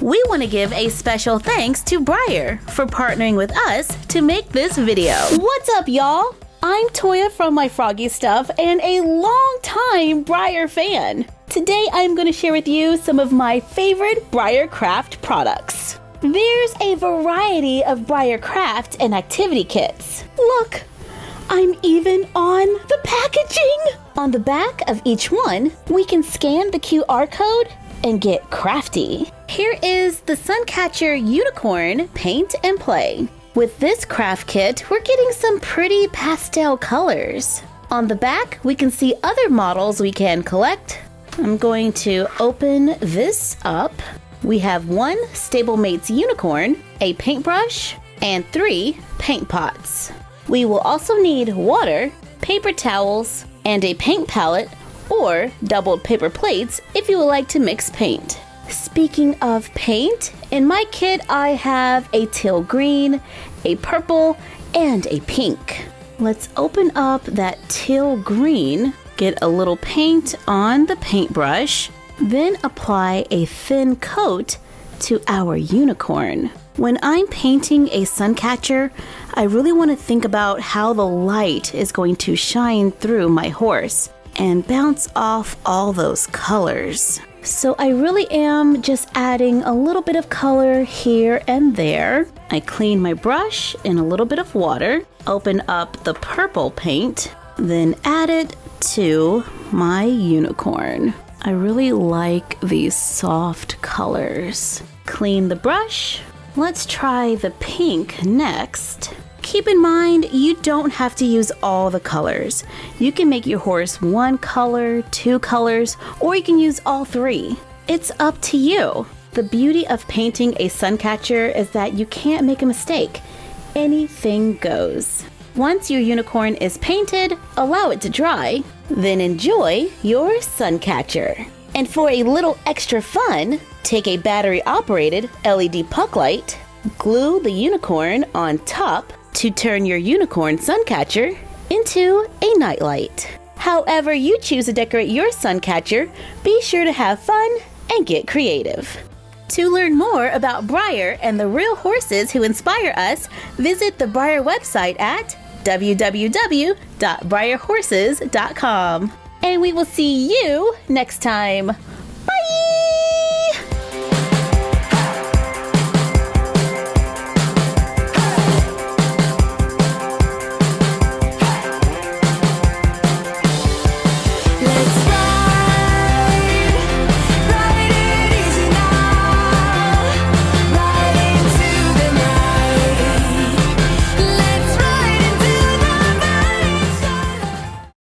we want to give a special thanks to Breyer for partnering with us to make this video. What's up, y'all? I'm Toya from MyFroggyStuff and a long-time Breyer fan. Today, I'm going to share with you some of my favorite Breyer Craft products. There's a variety of Breyer Craft and activity kits. Look, I'm even on the packaging. On the back of each one, we can scan the QR code and get crafty. Here is the Suncatcher Unicorn Paint and Play. With this craft kit, we're getting some pretty pastel colors. On the back, we can see other models we can collect. I'm going to open this up. We have one Stablemates unicorn, a paintbrush, and 3 paint pots. We will also need water, paper towels, and a paint palette or doubled paper plates if you would like to mix paint. Speaking of paint, in my kit I have a teal green, a purple, and a pink. Let's open up that teal green, get a little paint on the paintbrush, then apply a thin coat to our unicorn. When I'm painting a suncatcher, I really want to think about how the light is going to shine through my horse and bounce off all those colors. So I really am just adding a little bit of color here and there. I clean my brush in a little bit of water, open up the purple paint, then add it to my unicorn. I really like these soft colors. Clean the brush. Let's try the pink next. Keep in mind, you don't have to use all the colors. You can make your horse 1 color, 2 colors, or you can use all 3. It's up to you. The beauty of painting a suncatcher is that you can't make a mistake. Anything goes. Once your unicorn is painted, allow it to dry, then enjoy your suncatcher. And for a little extra fun, take a battery-operated LED puck light, glue the unicorn on top to turn your unicorn suncatcher into a nightlight. However you choose to decorate your suncatcher, be sure to have fun and get creative. To learn more about Breyer and the real horses who inspire us, visit the Breyer website at www.breyerhorses.com. And we will see you next time.